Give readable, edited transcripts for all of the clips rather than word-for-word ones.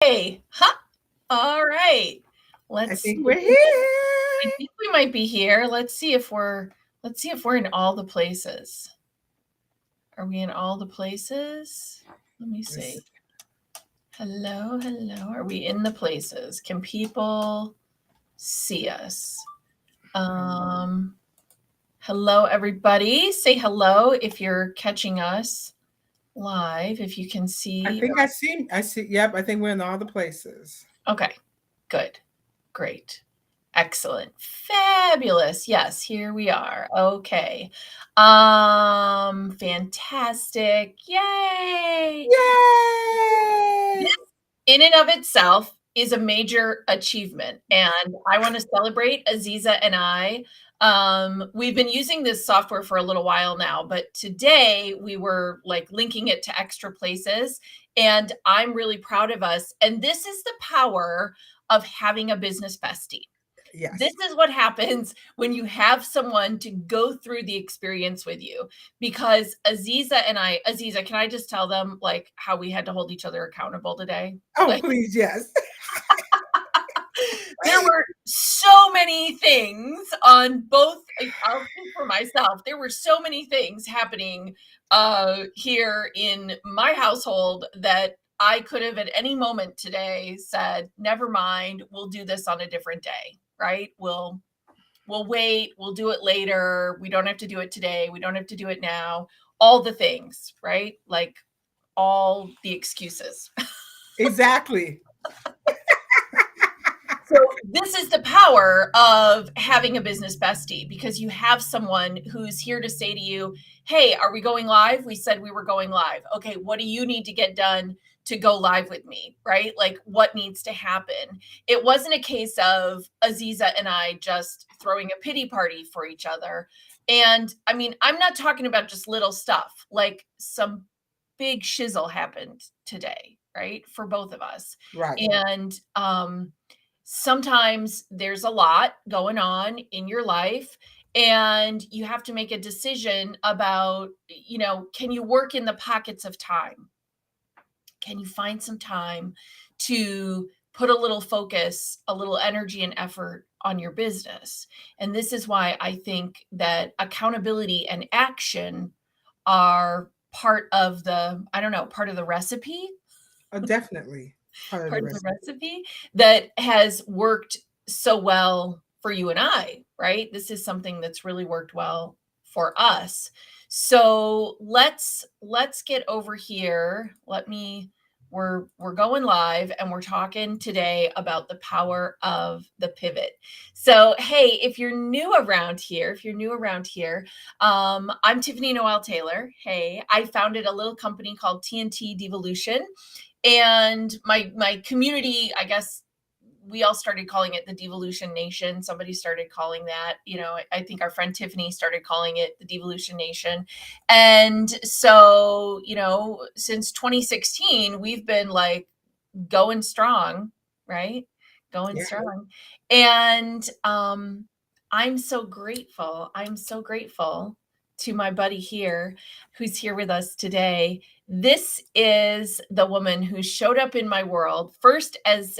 Hey, huh? All right. I Let's think see. we're here. I think we might be here. Let's see if we're in all the places. Are we in all the places? Let me Let's- see. Hello, hello. Are we in the places? Can people see us? Um Hello everybody. Say hello if you're catching us live, if you can I see. think I see. I see. Yep. I think we're in all the places. Okay. Good. Great. Excellent. Fabulous. Yes, here we are. Okay. Fantastic. Yay. Yay! This in and of itself is a major achievement, and I want to celebrate Aziza and I. We've been using this software for a little while now, but today we were like linking it to extra places, and I'm really proud of us. And this is the power of having a business bestie. This Yes. is what happens when you have someone to go through the experience with you. Because Aziza, can I just tell them like how we had to hold each other accountable today? Oh, Like, please, yes. there were so many things on both. I'll speak for myself. There were so many things happening here in my household that I could have at any moment today said, never mind, we'll do this on a different day, right? We'll wait, we'll do it later. We don't have to do it today. We don't have to do it now. All the things, right? Like all the excuses. Exactly. So this is the power of having a business bestie, because you have someone who's here to say to you, hey, are we going live? We said we were going live. Okay, what do you need to get done to go live with me, right? Like what needs to happen? It wasn't a case of Aziza and I just throwing a pity party for each other. And I mean, I'm not talking about just little stuff, like some big shizzle happened today, right? For both of us. Right. And sometimes there's a lot going on in your life, and you have to make a decision about, can you work in the pockets of time? Can you find some time to put a little focus, a little energy and effort on your business? And this is why I think that accountability and action are part of the, I don't know, part of the recipe, Oh, definitely. Part of the part of the recipe. recipe that has worked so well for you and I, right? This is something that's really worked well for us. So let's get over here. We're going live, and we're talking today about the power of the pivot. So, hey, if you're new around here, I'm Tiffany Noel Taylor. Hey, I founded a little company called TNT Devolution, and my community, I guess we all started calling it the Devolution Nation. Somebody started calling that, I think our friend Tiffany started calling it the Devolution Nation. And so, since 2016, we've been like going strong, right? Going Yeah. strong. And I'm so grateful. I'm so grateful to my buddy here who's here with us today. This is the woman who showed up in my world first as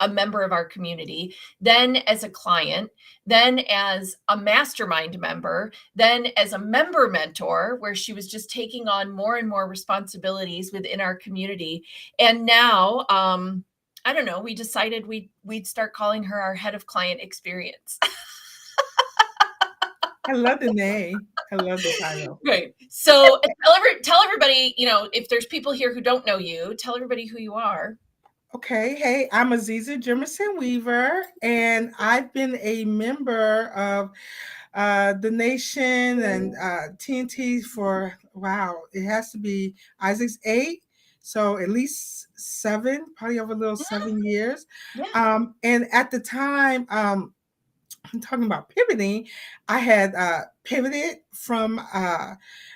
a member of our community, then as a client, then as a mastermind member, then as a member mentor, where she was just taking on more and more responsibilities within our community. And now, I don't know, we decided we'd start calling her our head of client experience. I love the name. I love the title. Right. So tell everybody, if there's people here who don't know you, tell everybody who you are. Okay. Hey, I'm Aziza Jimerson Weaver, and I've been a member of the Nation and TNT for, wow, it has to be Isaac's 8. So at least 7, probably over a little Yeah. 7 years. Yeah. And at the time, I'm talking about pivoting. I had pivoted from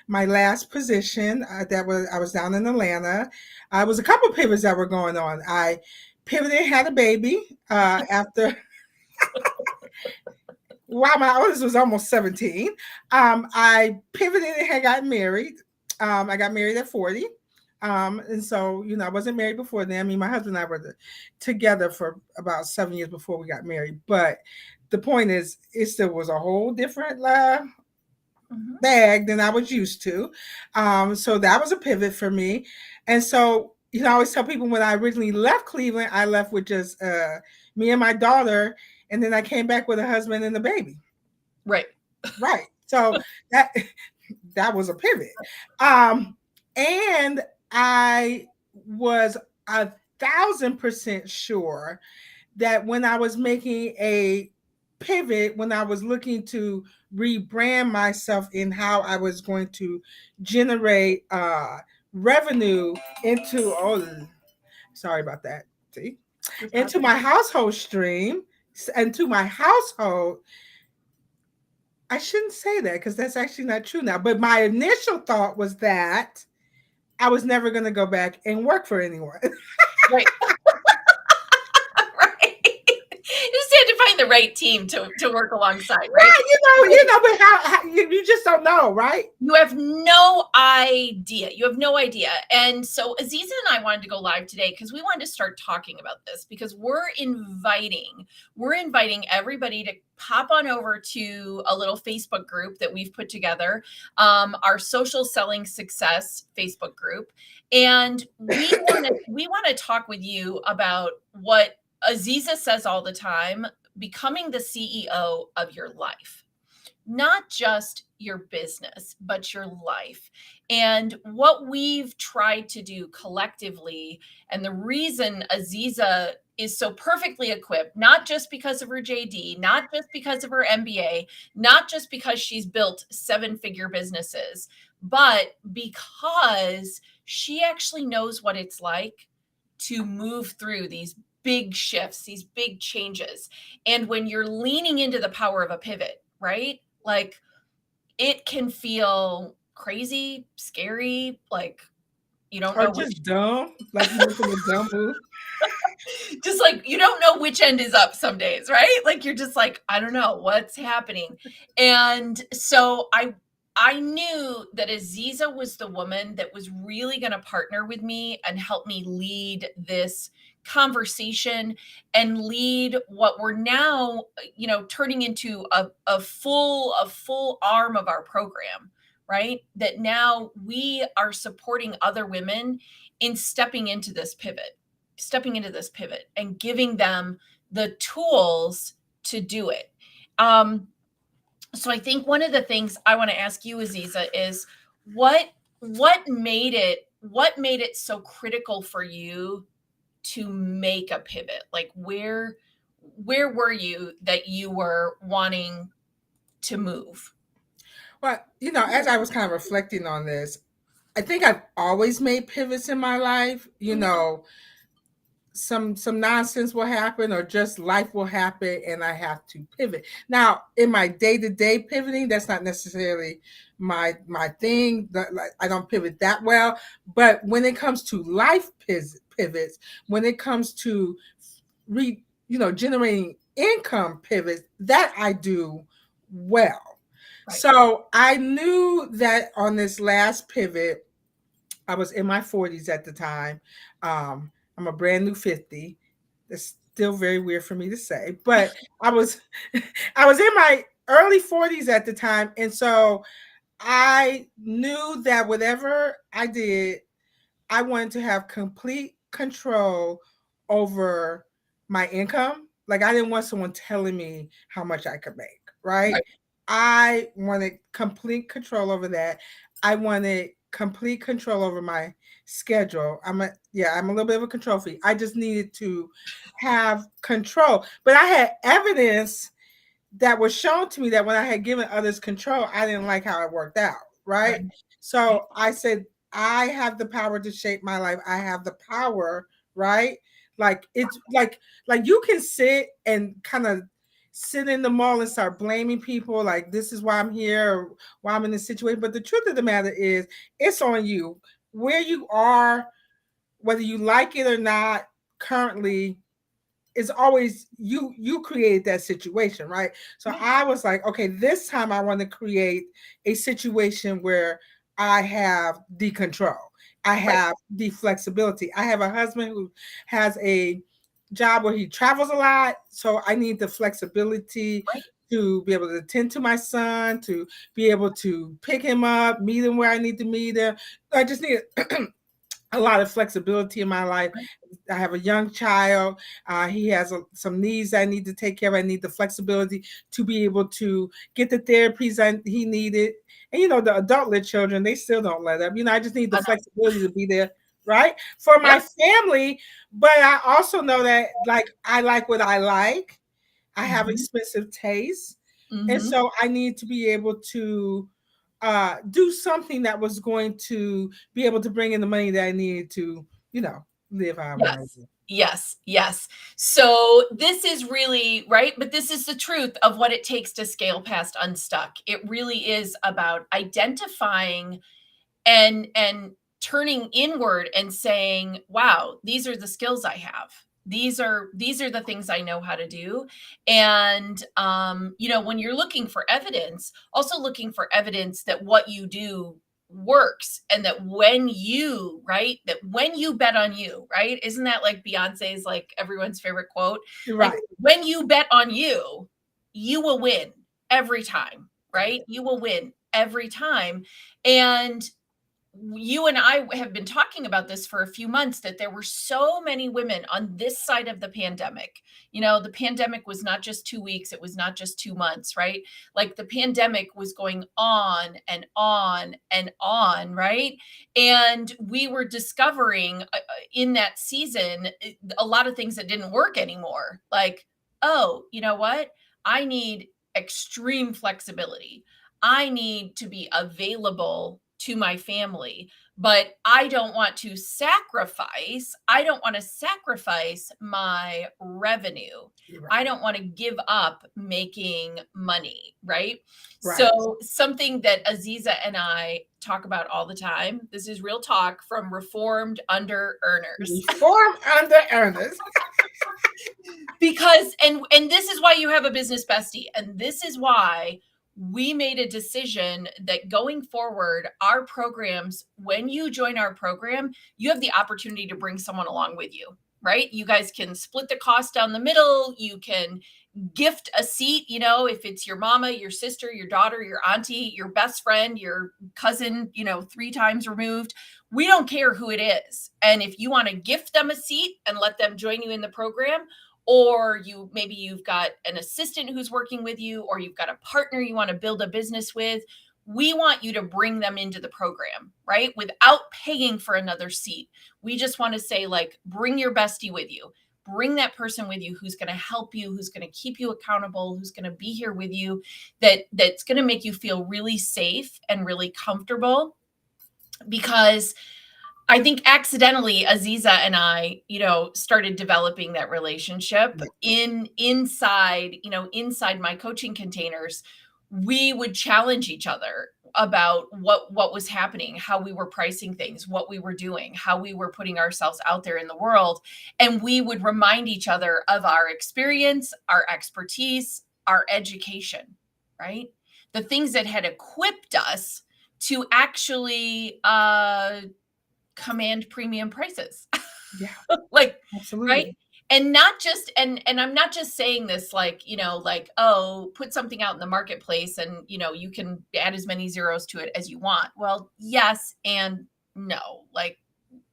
my last position. I was down in Atlanta. I was a couple of pivots that were going on. I pivoted, had a baby after. While my oldest was almost 17. I pivoted and had gotten married. I got married at 40. And so, I wasn't married before then. I mean, my husband and I were together for about 7 years before we got married. But the point is, it still was a whole different Mhm. bag than I was used to. So that was a pivot for me. And so, I always tell people when I originally left Cleveland, I left with just me and my daughter. And then I came back with a husband and a baby. Right. Right. So that that was a pivot. Um, and I was 1,000% sure that when I was making a pivot, when I was looking to rebrand myself in how I was going to generate revenue into, sorry about that, see, Just into happen. my household stream, and to my household. I shouldn't say that because that's actually not true now. But my initial thought was that I was never going to go back and work for anyone. Right. Right. You just had to find the right team to work alongside, right? Right, but how you just don't know, right? You have no idea. You have no idea. And so Aziza and I wanted to go live today because we wanted to start talking about this because we're inviting everybody to pop on over to a little Facebook group that we've put together, our social selling success Facebook group. And we want to talk with you about what Aziza says all the time, becoming the CEO of your life, not just your business, but your life. And what we've tried to do collectively, and the reason Aziza is so perfectly equipped, not just because of her JD, not just because of her MBA, not just because she's built 7-figure businesses, but because she actually knows what it's like to move through these big shifts, these big changes. And when you're leaning into the power of a pivot, right? Like, it can feel crazy, scary, like you don't Or know which just dumb, like you're making a dumb move. just like you don't know which end is up some days, right? Like you're just like, I don't know what's happening. And so I knew that Aziza was the woman that was really going to partner with me and help me lead this conversation and lead what we're now, turning into a full arm of our program, right? That now we are supporting other women in stepping into this pivot and giving them the tools to do it. Um, so I think one of the things I want to ask you, Aziza, is what what made it so critical for you to make a pivot? Like where were you that you were wanting to move? Well, as I was kind of reflecting on this, I think I've always made pivots in my life. Some nonsense will happen or just life will happen and I have to pivot. Now, in my day-to-day pivoting, that's not necessarily my thing. Like, I don't pivot that well. But when it comes to life pivots, when it comes to generating income pivots, that I do well. Right. So I knew that on this last pivot, I was in my 40s at the time. I'm a brand new 50. It's still very weird for me to say, but I was I was in my early 40s at the time, and so I knew that whatever I did, I wanted to have complete control over my income. Like, I didn't want someone telling me how much I could make, right? Right. I wanted complete control over that. I wanted complete control over my schedule. I'm a little bit of a control freak. I just needed to have control. But I had evidence that was shown to me that when I had given others control, I didn't like how it worked out, right? Right. Right. So I said, I have the power to shape my life. I have the power, right? Like, it's like you can sit and kind of sit in the mall and start blaming people, like, this is why I'm here or why I'm in this situation. But the truth of the matter is, it's on you. Where you are, whether you like it or not, currently, is always you created that situation, right? So Right. I was like, okay, this time I want to create a situation where I have the control. I Right. have the flexibility. I have a husband who has a job where he travels a lot, so I need the flexibility Right. to be able to attend to my son, to be able to pick him up, meet him where I need to meet him. I just need a lot of flexibility in my life. Right. I have a young child. He has some needs I need to take care of. I need the flexibility to be able to get the therapies he needed. And the adult lit children, they still don't let up. I just need the I know. flexibility to be there, right, for Yep. my family. But I also know that, like, I like what I like. I have Mhm. expensive tastes, and Mhm. so I need to be able to do something that was going to be able to bring in the money that I needed to, live how I want to Yes. live. Yes. Yes. So this is really right, but this is the truth of what it takes to scale past unstuck. It really is about identifying and turning inward and saying, wow, these are the skills I have. These are the things I know how to do. And when you're looking for evidence, also looking for evidence that what you do works, and that when you bet on you, right? Isn't that like Beyonce's, like, everyone's favorite quote? You're Like, right. when you bet on you, you will win every time, Right. right? You will win every time. And you and I have been talking about this for a few months, that there were so many women on this side of the pandemic. The pandemic was not just 2 weeks, it was not just 2 months, right? Like, the pandemic was going on and on and on, right? And we were discovering in that season a lot of things that didn't work anymore. Like, oh, you know what? I need extreme flexibility. I need to be available to my family, but I don't want to sacrifice my revenue. You're right. I don't want to give up making money, right? Right. So, something that Aziza and I talk about all the time, this is real talk from reformed under earners. Reform under earners. Because and this is why you have a business bestie, and this is why we made a decision that going forward, our programs, when you join our program, you have the opportunity to bring someone along with you, right? You guys can split the cost down the middle. You can gift a seat, if it's your mama, your sister, your daughter, your auntie, your best friend, your cousin, 3 times removed. We don't care who it is. And if you want to gift them a seat and let them join you in the program, or you've got an assistant who's working with you, or you've got a partner you want to build a business with, we want you to bring them into the program, right? Without paying for another seat. We just want to say, like, bring your bestie with you. Bring that person with you who's going to help you, who's going to keep you accountable, who's going to be here with you, that's going to make you feel really safe and really comfortable. Because I think accidentally Aziza and I, started developing that relationship inside my coaching containers. We would challenge each other about what was happening, how we were pricing things, what we were doing, how we were putting ourselves out there in the world. And we would remind each other of our experience, our expertise, our education, right? The things that had equipped us to actually command premium prices. Yeah, Like, right? absolutely. And not just and I'm not just saying this like, like, oh, put something out in the marketplace and, you can add as many zeros to it as you want. Well, yes and no. Like,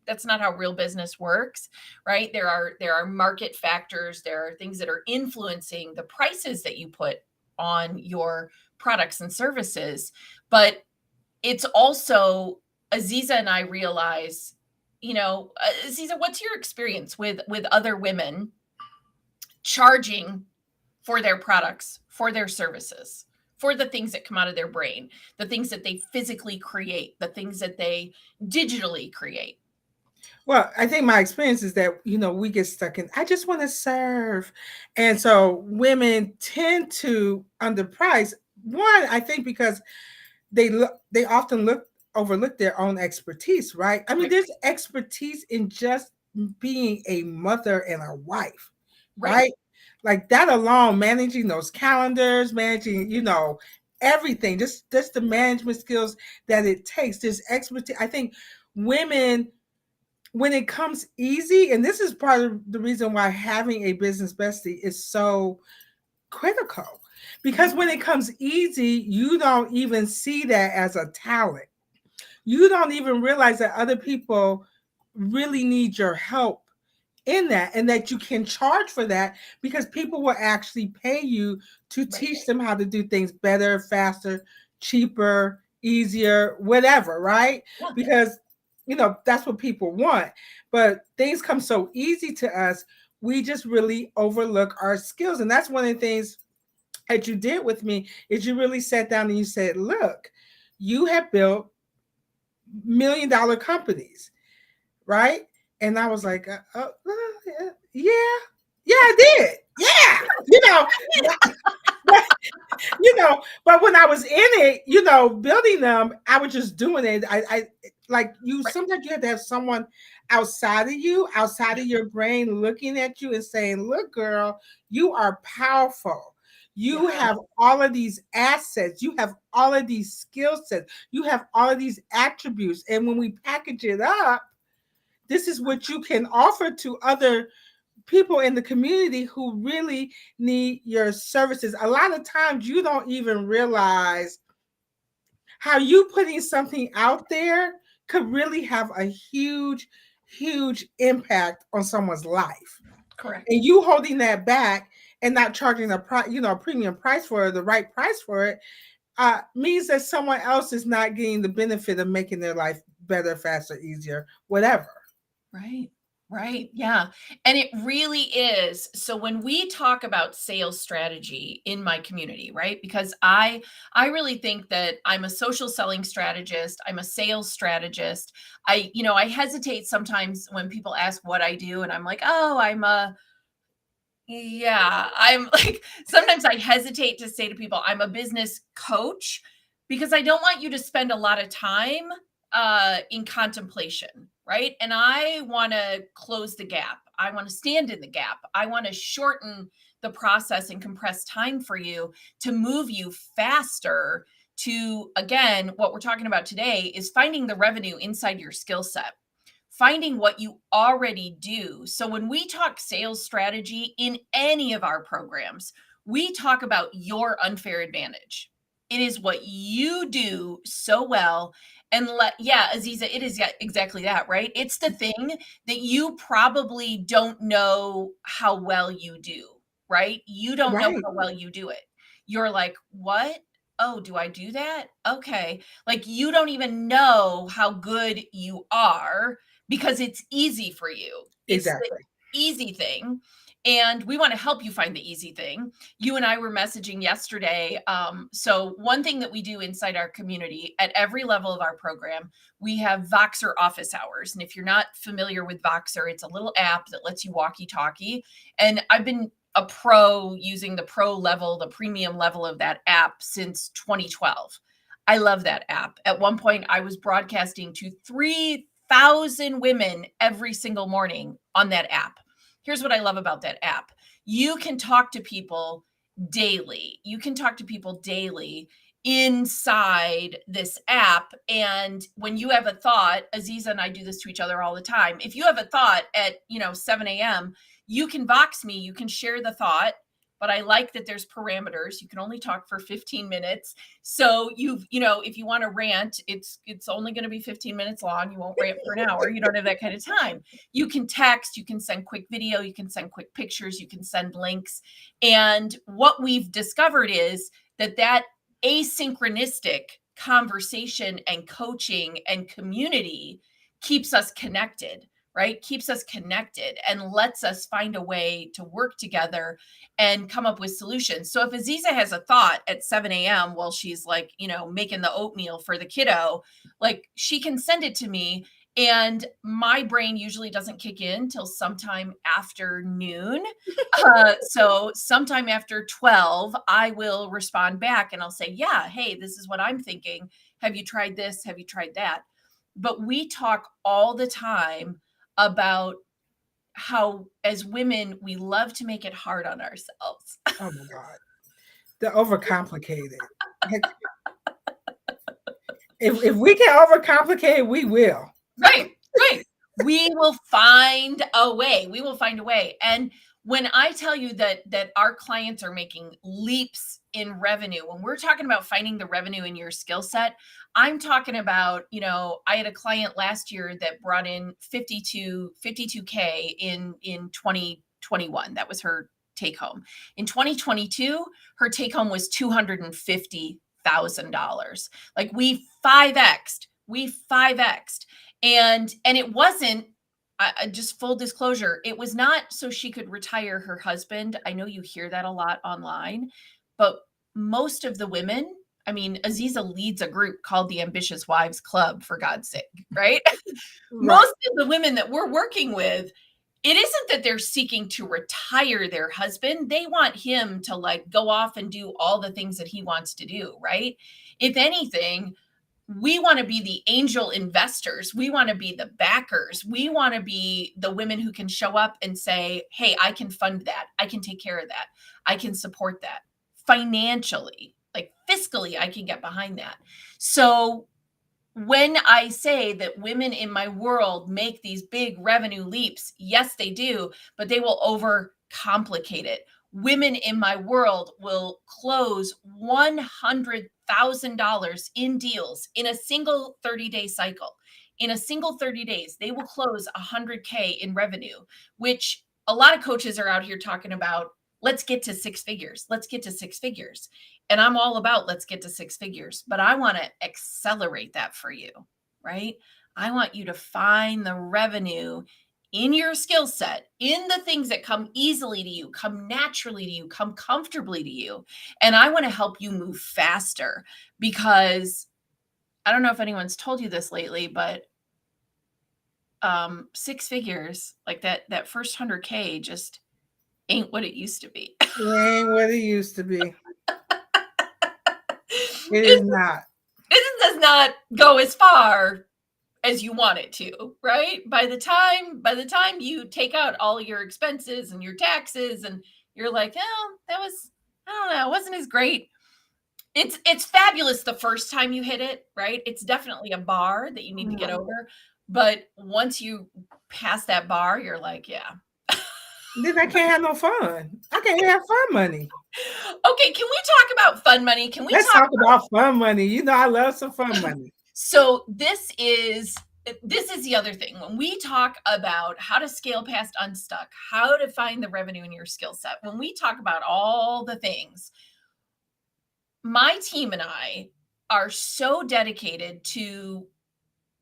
that's not how real business works, right? There are market factors, there are things that are influencing the prices that you put on your products and services, but it's also, Aziza and I realize, Aziza, what's your experience with other women charging for their products, for their services, for the things that come out of their brain, the things that they physically create, the things that they digitally create? Well, I think my experience is that, we get stuck in, I just want to serve. And so women tend to underprice. One, I think because they often overlook their own expertise, right? I mean, Right. there's expertise in just being a mother and a wife, Right. right? Like that alone, managing those calendars, managing, everything, just the management skills that it takes. There's expertise. I think women, when it comes easy, and this is part of the reason why having a business bestie is so critical, because when it comes easy, you don't even see that as a talent. You don't even realize that other people really need your help in that, and that you can charge for that, because people will actually pay you to Right. teach them how to do things better, faster, cheaper, easier, whatever, right? Yeah. Because that's what people want. But things come so easy to us, we just really overlook our skills. And that's one of the things that you did with me, is you really sat down and you said, look, you have built $1 million companies, right? And I was like, yeah, yeah, I did. Yeah, but, but when I was in it, building them, I was just doing it. I like you. Right. Sometimes you have to have someone outside of you, outside of your brain, looking at you and saying, "Look, girl, you are powerful. You Yeah. have all of these assets. You have all of these skill sets. You have all of these attributes. And when we package it up, this is what you can offer to other people in the community who really need your services." A lot of times you don't even realize how you putting something out there could really have a huge, huge impact on someone's life. Correct. And you holding that back and not charging a premium price for it, the right price for it, means that someone else is not getting the benefit of making their life better, faster, easier, whatever. Right. Right. Yeah. And it really is. So when we talk about sales strategy in my community, right? Because I really think that I'm a social selling strategist, I'm a sales strategist. I hesitate sometimes when people ask what I do and I'm like, "Oh, I'm like sometimes I hesitate to say to people I'm a business coach because I don't want you to spend a lot of time in contemplation, right? And I want to close the gap. I want to stand in the gap. I want to shorten the process and compress time for you to move you faster to, again, what we're talking about today is finding the revenue inside your skill set, finding what you already do. So when we talk sales strategy in any of our programs, we talk about your unfair advantage. It is what you do so well. And Aziza, it is exactly that, right? It's the thing that you probably don't know how well you do, right? You don't know Right. how well you do it. You're like, what? Oh, do I do that? Okay. Like you don't even know how good you are because it's easy for you. It's the Exactly. easy thing. And we want to help you find the easy thing. You and I were messaging yesterday. So, one thing that we do inside our community at every level of our program, we have Voxer office hours. And if you're not familiar with Voxer, it's a little app that lets you walkie talkie. And I've been a pro using the pro level, the premium level of that app since 2012. I love that app. At one point, I was broadcasting to 3,000 women every single morning on that app. Here's what I love about that app. You can talk to people daily. You can talk to people daily inside this app. And when you have a thought, Aziza and I do this to each other all the time. If you have a thought at, 7 a.m., you can Vox me, you can share the thought. But I like that there's parameters. You can only talk for 15 minutes. So if you want to rant, it's only going to be 15 minutes long. You won't rant for an hour. You don't have that kind of time. You can text, you can send quick video, you can send quick pictures, you can send links. And what we've discovered is that asynchronistic conversation and coaching and community keeps us connected, right? Keeps us connected and lets us find a way to work together and come up with solutions. So if Aziza has a thought at 7 a.m. while she's like, making the oatmeal for the kiddo, like she can send it to me. And my brain usually doesn't kick in till sometime after noon. So sometime after 12, I will respond back and I'll say, yeah, hey, this is what I'm thinking. Have you tried this? Have you tried that? But we talk all the time about how, as women, we love to make it hard on ourselves. Oh my God. They're overcomplicated. Like, if we can overcomplicate it, we will. Right, right. We will find a way. We will find a way. And when I tell you that our clients are making leaps in revenue, when we're talking about finding the revenue in your skill set, I'm talking about, I had a client last year that brought in 52K in 2021. That was her take home. In 2022, her take home was $250,000. Like we 5x'd. And it wasn't, just full disclosure, it was not so she could retire her husband. I know you hear that a lot online, but most of the women, I mean, Aziza leads a group called the Ambitious Wives Club, for God's sake, right? Right. Most of the women that we're working with, it isn't that they're seeking to retire their husband. They want him to like go off and do all the things that he wants to do, right? If anything, we want to be the angel investors. We want to be the backers. We want to be the women who can show up and say, hey, I can fund that. I can take care of that. I can support that financially, like fiscally, I can get behind that. So when I say that women in my world make these big revenue leaps, yes, they do, but they will overcomplicate it. Women in my world will close $100,000 in deals in a single 30-day cycle. In a single 30 days, they will close 100K in revenue, which a lot of coaches are out here talking about. Let's get to six figures. Let's get to six figures. And I'm all about let's get to six figures, but I want to accelerate that for you, right? I want you to find the revenue in your skill set, in the things that come easily to you, come naturally to you, come comfortably to you. And I want to help you move faster because I don't know if anyone's told you this lately, but six figures, like that first 100K just ain't what it used to be. It ain't what it used to be. It is it, not. it does not go as far as you want it to, right? By the time you take out all your expenses and your taxes and you're like, oh, that was, I don't know, it wasn't as great. It's fabulous the first time you hit it, right? It's definitely a bar that you need to get over. But once you pass that bar, you're like, yeah. Then I can't have no fun. I can't have fun money. Okay, can we talk about fun money? Can we Let's talk talk about fun money. You know, I love some fun money. So this is the other thing. When we talk about how to scale past unstuck, how to find the revenue in your skill set, when we talk about all the things, my team and I are so dedicated to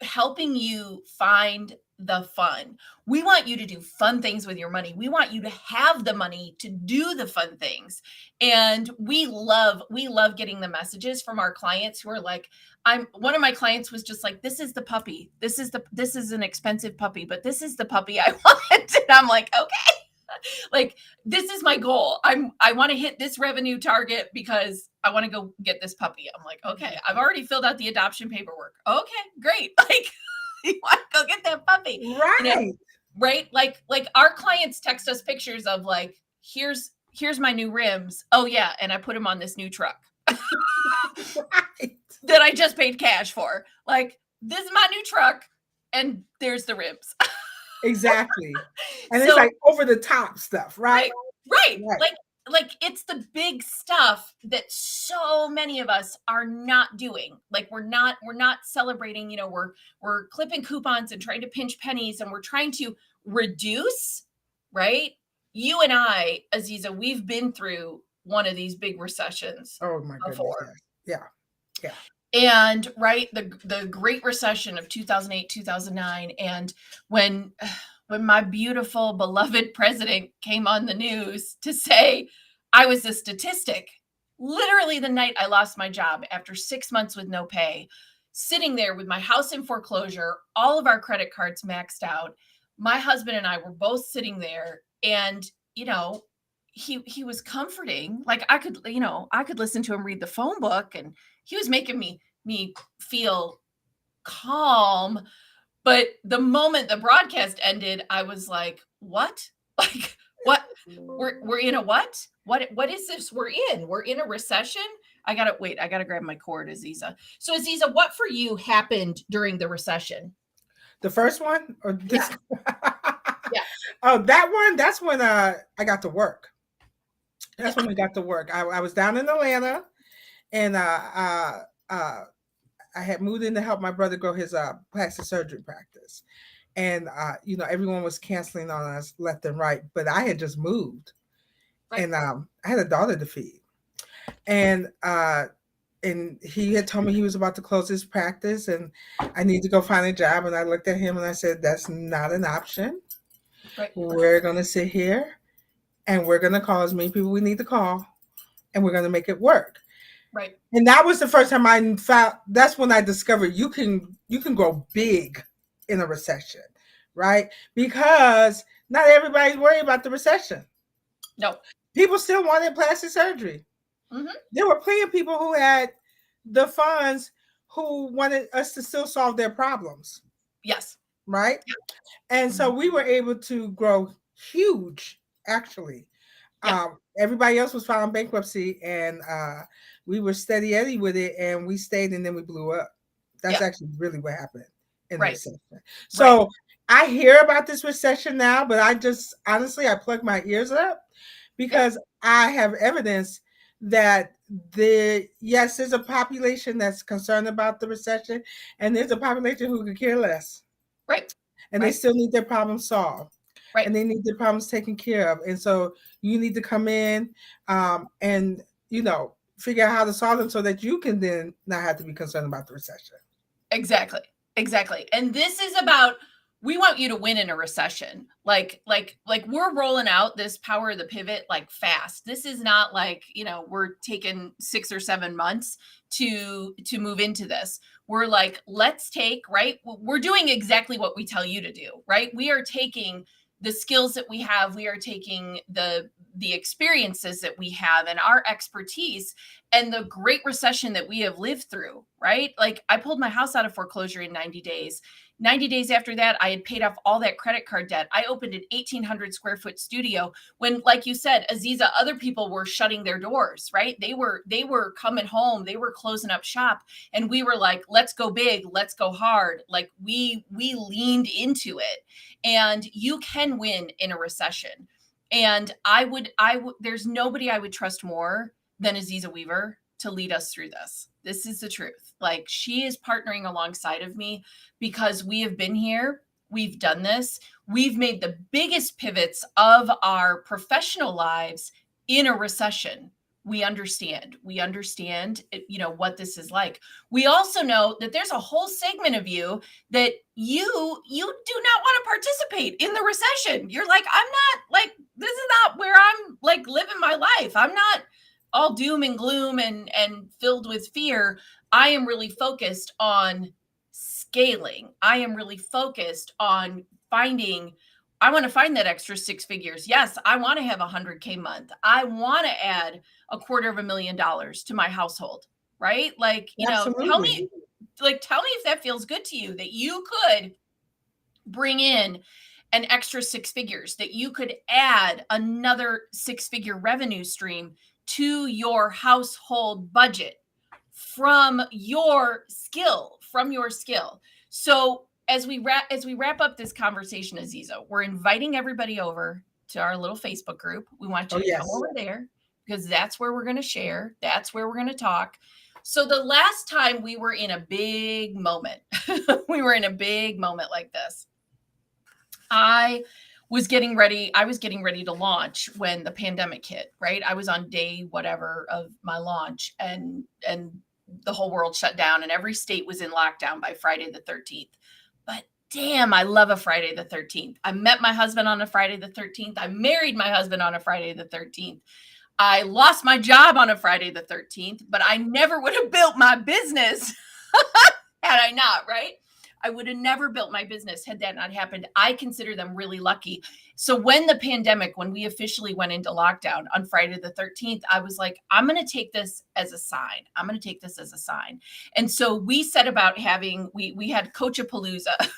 helping you find the fun. We want you to do fun things with your money. We want you to have the money to do the fun things. And we love getting the messages from our clients who are like, one of my clients was just like, this is the puppy. This is an expensive puppy, but this is the puppy I want. And I'm like, okay. Like, this is my goal. I want to hit this revenue target because I want to go get this puppy. I'm like, okay, I've already filled out the adoption paperwork. Okay, great. Like, you want to go get that puppy. Right. Right? Like our clients text us pictures of like, here's my new rims. Oh yeah, and I put them on this new truck. Right. That I just paid cash for. Like, this is my new truck and there's the rims. Exactly. And it's like over the top stuff, right? Right. Like it's the big stuff that so many of us are not doing. Like we're not celebrating, we're clipping coupons and trying to pinch pennies and we're trying to reduce, right? You and I, Aziza, we've been through one of these big recessions. Oh my goodness. Before. Yeah. Yeah. And right, the Great Recession of 2008, 2009. And when my beautiful, beloved president came on the news to say I was a statistic, literally the night I lost my job after 6 months with no pay, sitting there with my house in foreclosure, all of our credit cards maxed out. My husband and I were both sitting there and, he was comforting. Like I could listen to him read the phone book and he was making me feel calm. But the moment the broadcast ended, I was like, what? Like, what? We're in a what? What is this? We're in a recession? I gotta grab my cord, Aziza. So Aziza, what for you happened during the recession? The first one or this? Yeah. Yeah. Oh, that one. That's when I got to work. That's when I got to work. I was down in Atlanta, and I had moved in to help my brother grow his plastic surgery practice. And everyone was canceling on us left and right, but I had just moved, Right. and I had a daughter to feed, and he had told me he was about to close his practice, and I need to go find a job. And I looked at him and I said, "That's not an option. Right. We're gonna sit here, and we're gonna call as many people we need to call, and we're gonna make it work." Right. And that was the first time I found. That's when I discovered you can grow big in a recession, right? Because not everybody's worried about the recession. No. People still wanted plastic surgery. Mm-hmm. There were plenty of people who had the funds who wanted us to still solve their problems. Yes. Right. And so we were able to grow huge, actually. Yeah. Everybody else was filing bankruptcy, and we were steady Eddie with it, and we stayed, and then we blew up. That's actually really what happened in the recession. So I hear about this recession now, but I just honestly I plug my ears up because I have evidence that there's a population that's concerned about the recession, and there's a population who could care less. Right. And they still need their problems solved. Right. And they need their problems taken care of. And so you need to come in and figure out how to solve them so that you can then not have to be concerned about the recession. Exactly. And this is about, we want you to win in a recession. Like we're rolling out this power of the pivot like fast. This is not like, we're taking 6 or 7 months to move into this. We're like, let's take, right? We're doing exactly what we tell you to do, right? We are taking the skills that we have. We are taking the experiences that we have and our expertise and the great recession that we have lived through, right? Like I pulled my house out of foreclosure in 90 days. 90 days after that, I had paid off all that credit card debt. I opened an 1,800 square foot studio when, like you said, Aziza, other people were shutting their doors, right? They were coming home, they were closing up shop, and we were like, let's go big, let's go hard. Like we leaned into it, and you can win in a recession. And I would, there's nobody I would trust more than Aziza Weaver to lead us through this. This is the truth. Like she is partnering alongside of me because we have been here. We've done this. We've made the biggest pivots of our professional lives in a recession. We understand, what this is like. We also know that there's a whole segment of you that you do not want to participate in the recession. You're like, I'm not like, this is not where I'm like living my life. I'm not all doom and gloom and filled with fear. I am really focused on scaling. I am really focused on I want to find that extra 6 figures. Yes, I want to have 100K month. I want to add $250,000 to my household, right? Like, tell me if that feels good to you, that you could bring in an extra 6 figures, that you could add another 6-figure revenue stream to your household budget from your skill. So as we wrap up this conversation, Aziza, we're inviting everybody over to our little Facebook group. We want you to come over there because that's where we're going to share. That's where we're going to talk. So the last time we were in a big moment, like this, I was getting ready to launch when the pandemic hit, right? I was on day whatever of my launch, and the whole world shut down and every state was in lockdown by Friday the 13th. But damn, I love a Friday the 13th. I met my husband on a Friday the 13th. I married my husband on a Friday the 13th. I lost my job on a Friday the 13th, but I never would have built my business had I not, right? I would have never built my business had that not happened. I consider them really lucky. So when we officially went into lockdown on Friday the 13th, I was like, I'm going to take this as a sign. And so we set about we had Coachapalooza.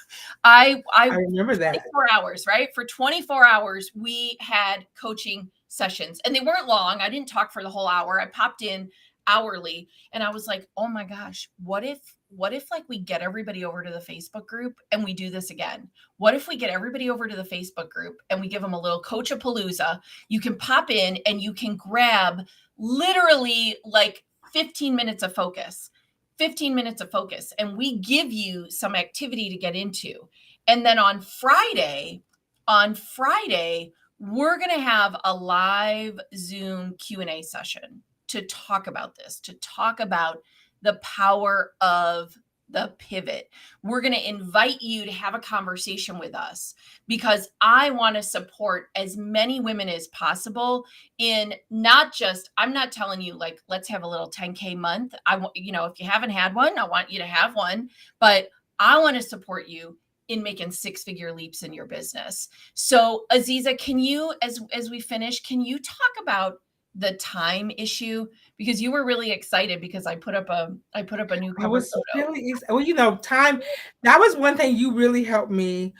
I remember that. 24 hours, right? For 24 hours, we had coaching sessions and they weren't long. I didn't talk for the whole hour. I popped in hourly and I was like, oh my gosh, what if what if like we get everybody over to the Facebook group and we do this again? What if we get everybody over to the Facebook group and we give them a little Coach-a-Palooza? You can pop in and you can grab literally like 15 minutes of focus. 15 minutes of focus, and we give you some activity to get into. And then on Friday, we're going to have a live Zoom Q&A session to talk about this, to talk about the power of the pivot. We're going to invite you to have a conversation with us because I want to support as many women as possible in not just, I'm not telling you like, let's have a little 10K month. I want, you know, if you haven't had one, I want you to have one, but I want to support you in making 6-figure leaps in your business. So Aziza, can you, as we finish, can you talk about the time issue, because you were really excited because I put up a new cover I was photo. really, well, time, that was one thing you really helped me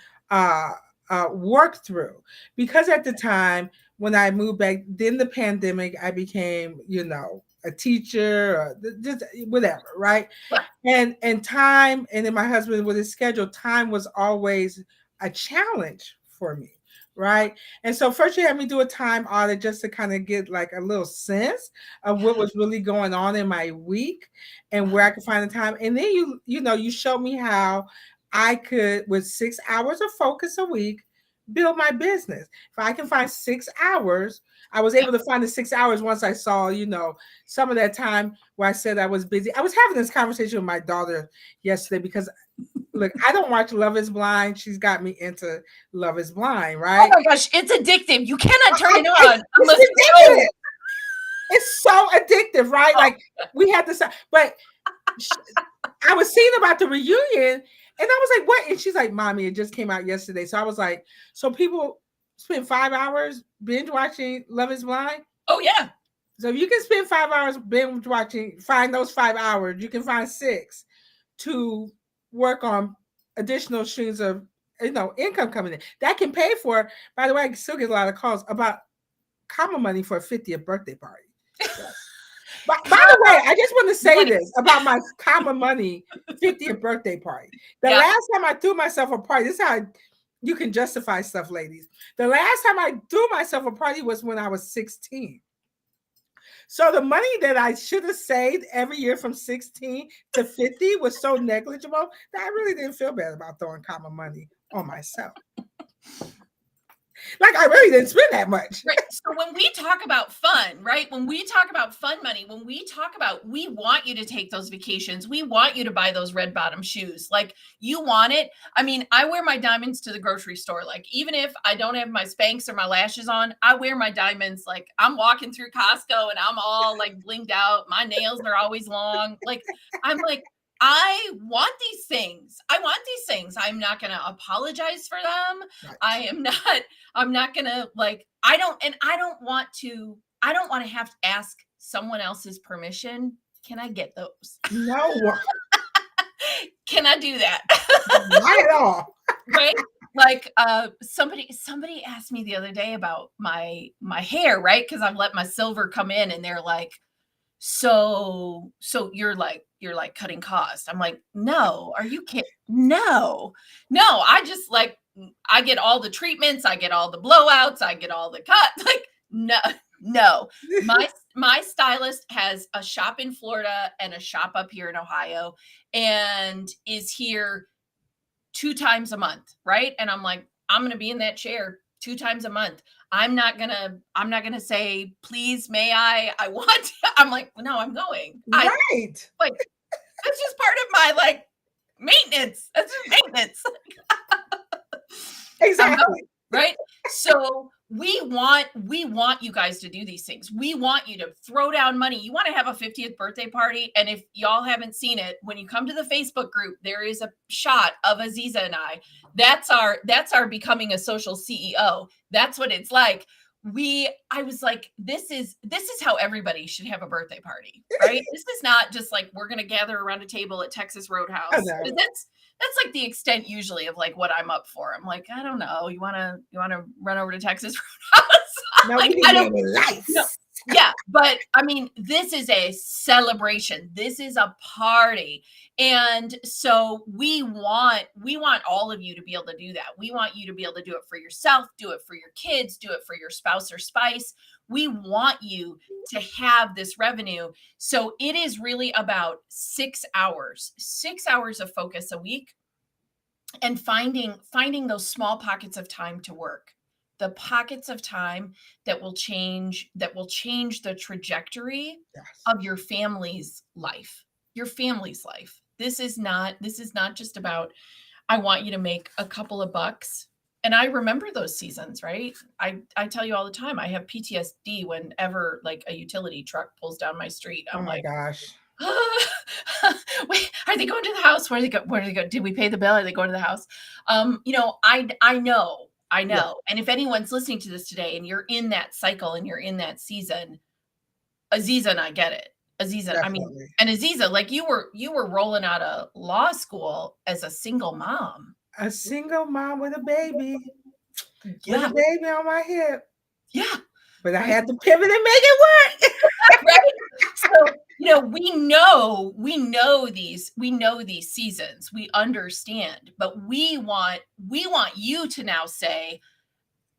work through, because at the time when I moved back, then the pandemic, I became, a teacher or just whatever, right? And time, and then my husband with his schedule, time was always a challenge for me. Right. And so first you had me do a time audit just to kind of get like a little sense of what was really going on in my week and where I could find the time. And then you showed me how I could, with 6 hours of focus a week, build my business. If I can find 6 hours, I was able to find the 6 hours once I saw, some of that time where I said I was busy. I was having this conversation with my daughter yesterday because look, I don't watch Love is Blind. She's got me into Love is Blind, right? Oh my gosh, it's addictive. You cannot turn it on. It's ridiculous. It's so addictive, right? Like we had this, but I was seeing about the reunion and I was like, what? And she's like, Mommy, it just came out yesterday. So I was like, so people spend 5 hours binge watching Love is Blind? Oh yeah. So if you can spend 5 hours binge watching, find those 5 hours, you can find 6 to work on additional streams of income coming in. That can pay for, by the way, I still get a lot of calls about common money for a 50th birthday party. But by the way, I just want to say this about my common money 50th birthday party. The last time I threw myself a party, this is how you can justify stuff, ladies. The last time I threw myself a party was when I was 16. So the money that I should have saved every year from 16 to 50 was so negligible that I really didn't feel bad about throwing common money on myself. Like I really didn't spend that much. Right. So when we talk about fun, right? When we talk about fun money, when we talk about, we want you to take those vacations. We want you to buy those red bottom shoes. Like you want it. I mean, I wear my diamonds to the grocery store. Like even if I don't have my Spanx or my lashes on, I wear my diamonds. Like I'm walking through Costco and I'm all like blinged out. My nails are always long. Like I'm like, I want these things. I'm not going to apologize for them. Right. I'm not going to like, I don't want to have to ask someone else's permission. Can I get those? No. Can I do that? Not at all. Right? Like somebody asked me the other day about my hair, right? Because I've let my silver come in and they're like, so you're like cutting costs. I'm like, no, are you kidding? No, I just like, I get all the treatments, I get all the blowouts, I get all the cuts. Like, no. My stylist has a shop in Florida and a shop up here in Ohio and is here 2 times a month, right? And I'm like, I'm going to be in that chair 2 times a month. I'm not gonna say, please, may I want to. I'm like, no, I'm going. Right. Like, that's just part of my like maintenance. That's just maintenance. Exactly. Right. So we want you guys to do these things. We want you to throw down money. You want to have a 50th birthday party. And if y'all haven't seen it, when you come to the Facebook group, there is a shot of Aziza and I. That's our becoming a social CEO. That's what it's like. I was like, this is how everybody should have a birthday party, right? This is not just like, we're going to gather around a table at Texas Roadhouse. That's like the extent usually of like what I'm up for. I'm like, I don't know. You want to run over to Texas Roadhouse? No, like, I don't life. Yeah, but I mean, this is a celebration. This is a party. And so we want all of you to be able to do that. We want you to be able to do it for yourself, do it for your kids, do it for your spouse or spice. We want you to have this revenue. So it is really about 6 hours of focus a week, and finding those small pockets of time to work, the pockets of time that will change the trajectory Yes. of your family's life. This is not just about, I want you to make a couple of bucks. And I remember those seasons, right? I tell you all the time, I have PTSD whenever like a utility truck pulls down my street. Oh I'm my like, gosh. wait, are they going to the house? Where do they go? Where do they go? Did we pay the bill? Are they going to the house? I know, I Yeah, know. And if anyone's listening to this today and you're in that cycle and you're in that season, Aziza and I get it. Aziza, I mean, definitely. and Aziza, like you were rolling out of law school as a single mom. A single mom with a Yeah, baby on my hip. yeah, But I right. had to pivot and make it work. Right? So, we know these seasons. We understand, but we want you to now say,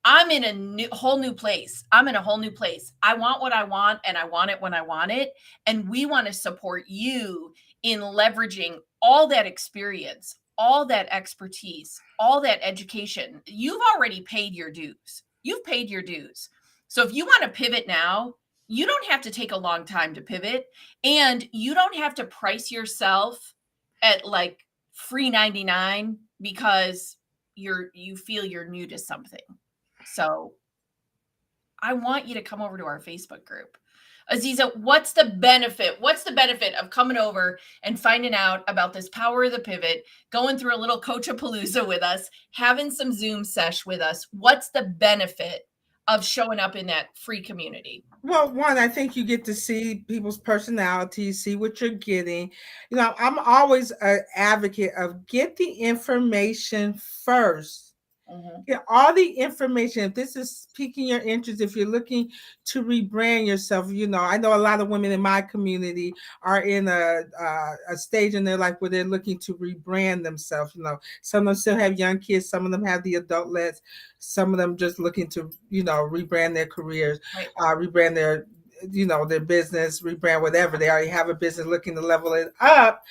I'm in whole new place. I'm in a whole new place. I want what I want and I want it when I want it. And we want to support you in leveraging all that experience, all that expertise, all that education. You've already paid your dues. You've paid your dues. So if you want to pivot now, you don't have to take a long time to pivot, and you don't have to price yourself at like free 99 because you feel you're new to something. So I want you to come over to our Facebook group. Aziza, what's the benefit? What's the benefit of coming over and finding out about this power of the pivot, going through a little coachapalooza with us, having some Zoom sesh with us? What's the benefit of showing up in that free community? Well, one, I think you get to see people's personalities, see what you're getting. I'm always an advocate of get the information first. Mhm. Get all the information. If this is piquing your interest, if you're looking to rebrand yourself, I know a lot of women in my community are in a stage in their life where they're looking to rebrand themselves. Some of them still have young kids, some of them have the adult leds, some of them just looking to, rebrand their careers, Right. rebrand their business, rebrand whatever. They already have a business looking to level it up,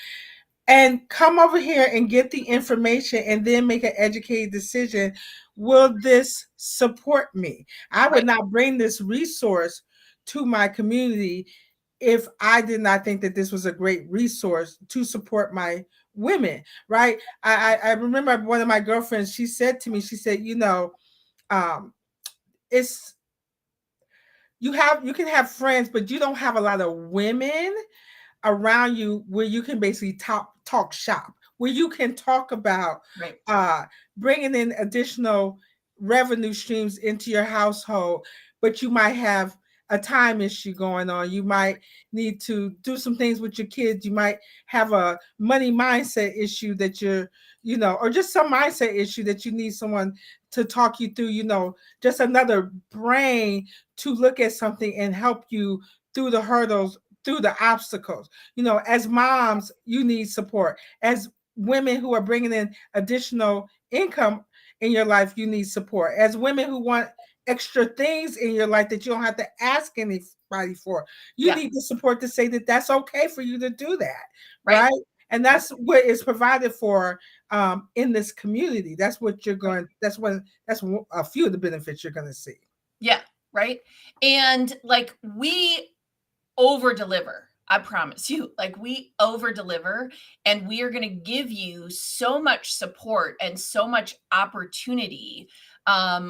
and come over here and get the information and then make an educated decision. Will this support me? I would Right. not bring this resource to my community if I did not think that this was a great resource to support my women, right? I remember one of my girlfriends, she said to me, she said, um, it's you can have friends, but you don't have a lot of women around you where you can basically talk shop, where you can talk about Right. uh, bringing in additional revenue streams into your household, but you might have a time issue going on. You might need to do some things with your kids. You might have a money mindset issue that or just some mindset issue that you need someone to talk you through, just another brain to look at something and help you through the hurdles, through the obstacles. As moms, you need support. As women who are bringing in additional income in your life, you need support. As women who want extra things in your life that you don't have to ask anybody for, you Yeah. need the support to say that that's okay for you to do that, Right. right? And Right. that's what is provided for in this community. That's what you're Right. going. That's a few of the benefits you're going to see. Yeah. Right. And like we over deliver. I promise you, like we over deliver, and we are going to give you so much support and so much opportunity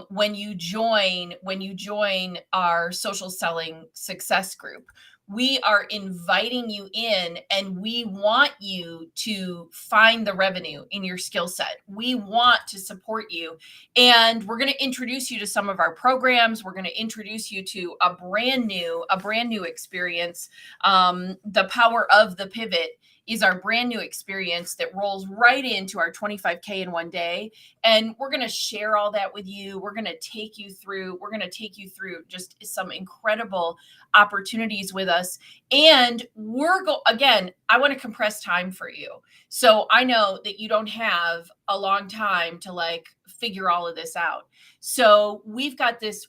when you join our social selling success group. We are inviting you in, and we want you to find the revenue in your skill set. We want to support you, and we're going to introduce you to some of our programs. We're going to introduce you to a brand new experience. The power of the pivot is our brand new experience that rolls right into our 25K in one day. And we're going to share all that with you. We're going to take you through just some incredible opportunities with us. And again, I want to compress time for you. So I know that you don't have a long time to like figure all of this out. So we've got this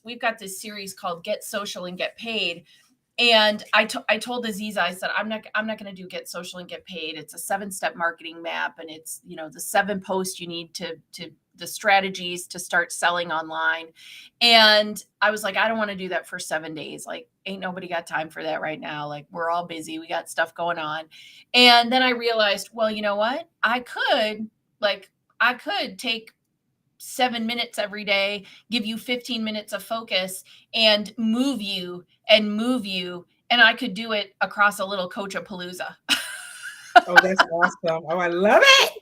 series called Get Social and Get Paid. And I told Aziza, I said, I'm not going to do Get Social and Get Paid. It's a 7-step marketing map. And it's, the 7 posts you need to the strategies to start selling online. And I was like, I don't want to do that for 7 days. Like, ain't nobody got time for that right now. Like, we're all busy. We got stuff going on. And then I realized, well, you know what? I could take 7 minutes every day, give you 15 minutes of focus and move you. And I could do it across a little Coachapalooza. Oh, that's awesome. Oh, I love it.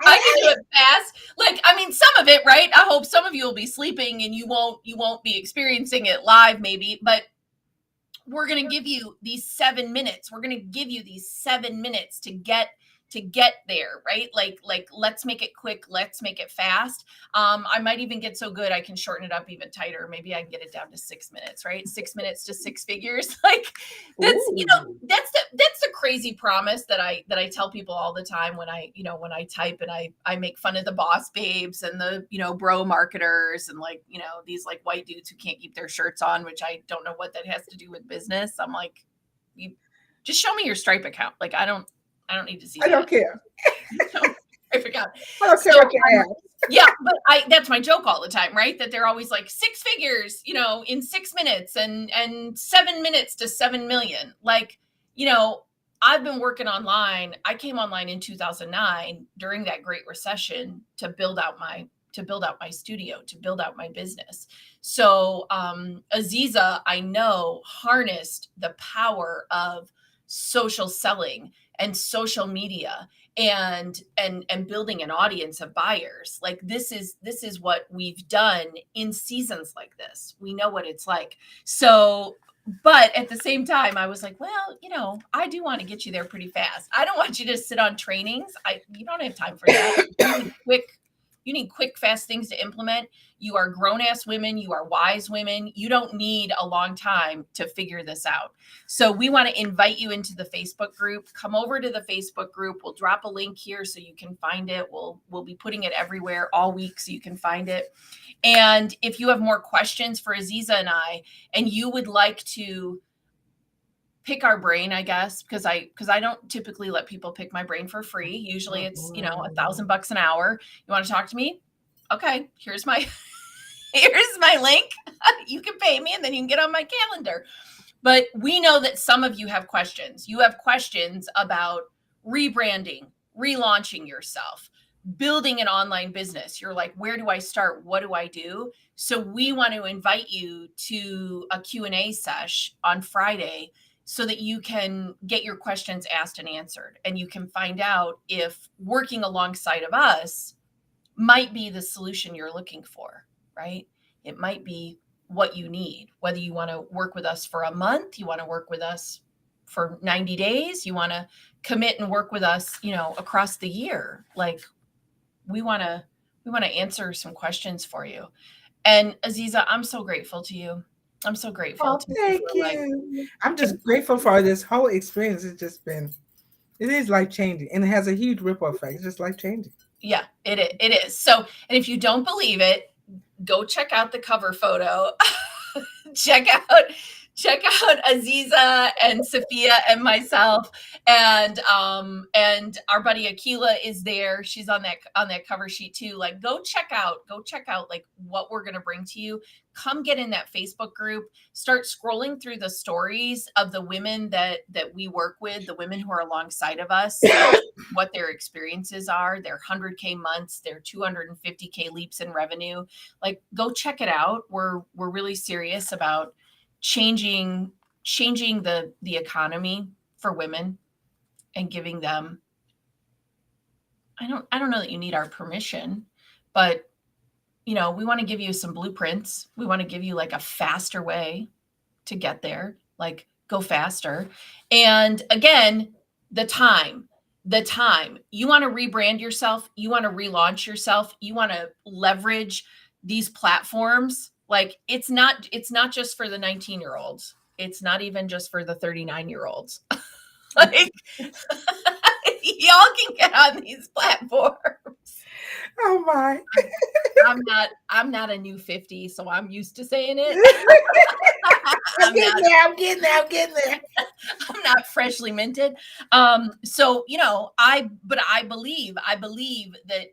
I can do it fast. Like, I mean, some of it, right? I hope some of you will be sleeping and you won't be experiencing it live maybe, but we're going to give you these 7 minutes. We're going to give you these 7 minutes to get there, right? Like, let's make it quick. Let's make it fast. I might even get so good I can shorten it up even tighter. Maybe I can get it down to 6 minutes, right? 6 minutes to 6 figures. Like that's, that's the crazy promise that I tell people all the time when I type and I make fun of the boss babes and the, bro marketers and like, these like white dudes who can't keep their shirts on, which I don't know what that has to do with business. I'm like, you just show me your Stripe account. Like, I don't need to see I don't care. I forgot. I don't care what you have. Yeah, but that's my joke all the time, right? That they're always like 6 figures, in 6 minutes and 7 minutes to 7 million. Like, I've been working online. I came online in 2009 during that Great Recession to build out my studio, to build out my business. So Aziza, I know, harnessed the power of social selling and social media and building an audience of buyers. Like this is what we've done in seasons like this. We know what it's like. So, but at the same time, I was like, well, I do want to get you there pretty fast. I don't want you to sit on trainings. You don't have time for that. You need quick, fast things to implement. You are grown-ass women. You are wise women. You don't need a long time to figure this out. So we want to invite you into the Facebook group. Come over to the Facebook group. We'll drop a link here so you can find it. We'll be putting it everywhere all week so you can find it. And if you have more questions for Aziza and I, and you would like to pick our brain, I guess, because I don't typically let people pick my brain for free. Usually it's, $1,000 an hour. You want to talk to me? Okay, here's my link. You can pay me and then you can get on my calendar. But we know that some of you have questions. You have questions about rebranding, relaunching yourself, building an online business. You're like, where do I start? What do I do? So we want to invite you to a Q&A sesh on Friday so that you can get your questions asked and answered. And you can find out if working alongside of us might be the solution you're looking for, right? It might be what you need, whether you want to work with us for a month, you want to work with us for 90 days, you want to commit and work with us, across the year. Like we want to answer some questions for you. And Aziza, I'm so grateful to you. I'm so grateful. Oh, thank you. I'm just grateful for this whole experience. It is life changing, and it has a huge ripple effect. It's just life changing. Yeah, it is. So, and if you don't believe it, go check out the cover photo. check out Aziza and Sophia and myself, and our buddy Akila is there. She's on that cover sheet too. Like go check out like what we're gonna bring to you. Come get in that Facebook group. Start scrolling through the stories of the women that we work with, the women who are alongside of us, what their experiences are, their 100K months, their 250K leaps in revenue. Like go check it out. We're really serious about changing the economy for women and giving them, I don't know that you need our permission, but we want to give you some blueprints. We want to give you like a faster way to get there, like go faster. And again, the time, you want to rebrand yourself, you want to relaunch yourself, you want to leverage these platforms. Like it's not just for the 19-year-olds. It's not even just for the 39-year-olds. Like y'all can get on these platforms. Oh my. I'm not a new 50, so I'm used to saying it. I'm getting there. I'm getting there. I'm not freshly minted. So, you know, I believe that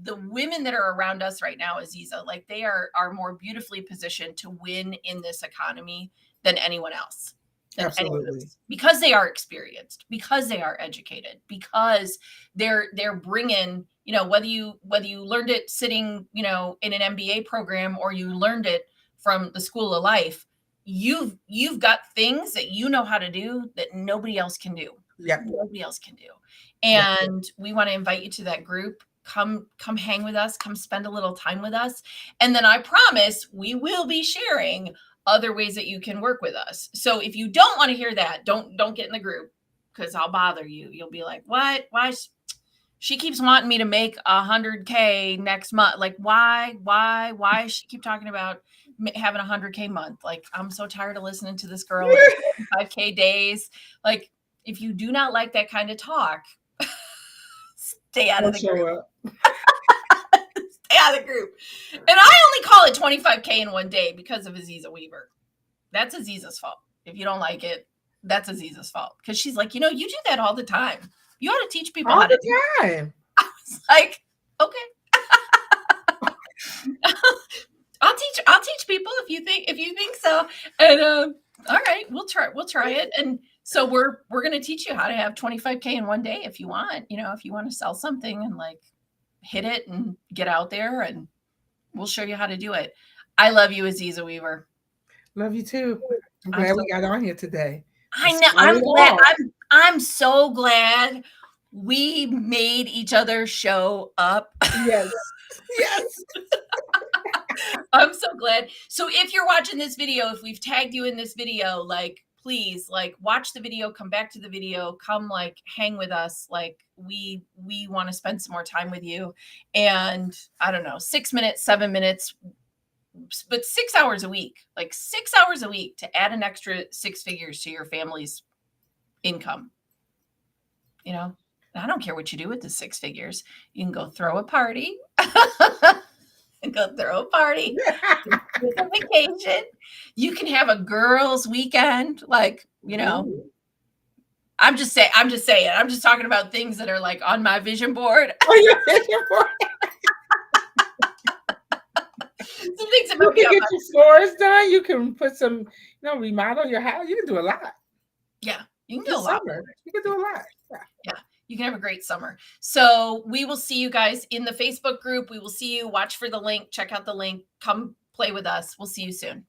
the women that are around us right now, Aziza, like they are more beautifully positioned to win in this economy than anyone else. Absolutely. Because they are experienced, because they are educated, because they're bringing, you know, whether you learned it sitting, you know, in an MBA program or you learned it from the school of life, you've got things that you know how to do that nobody else can do. Yep. Nobody else can do. And we want to invite you to that group. Come hang with us, come spend a little time with us. And then I promise we will be sharing other ways that you can work with us. So if you don't want to hear that, don't get in the group because I'll bother you. You'll be like, what? Why? She keeps wanting me to make 100K next month. Like, why does she keep talking about having 100K month? Like, I'm so tired of listening to this girl 5K days. Like, if you do not like that kind of talk, stay out of the group. Stay out of the group. And I only call it 25K in one day because of Aziza Weaver. That's Aziza's fault. If you don't like it, that's Aziza's fault. Because she's like, you know, you do that all the time. You ought to teach people all how the to time. I was like, okay. I'll teach people if you think so. And all right, we'll try it. And so we're going to teach you how to have 25K in one day if you want, you know, if you want to sell something and like hit it and get out there, and we'll show you how to do it. I love you, Aziza Weaver. Love you too. I'm glad we got on here today. I know. I'm glad. I'm so glad we made each other show up. Yes. Yes. I'm so glad. So if you're watching this video, if we've tagged you in this video, like, please, like, watch the video, come back to the video, come like hang with us. Like we want to spend some more time with you. And I don't know, 6 minutes, 7 minutes, but 6 hours a week, like 6 hours a week to add an extra 6 figures to your family's income. You know, I don't care what you do with the 6 figures. You can go throw a party. Go throw a party. Take a vacation. You can have a girls' weekend. Like, you know, ooh. I'm just saying. I'm just talking about things that are like on my vision board. Oh, your vision board. Some things that you can get your floors done. You can put some, you know, remodel your house. You can do a lot. Yeah, you can do a lot. You can do a lot. Yeah. You can have a great summer. So we will see you guys in the Facebook group. We will see you. Watch for the link. Check out the link. Come play with us. We'll see you soon.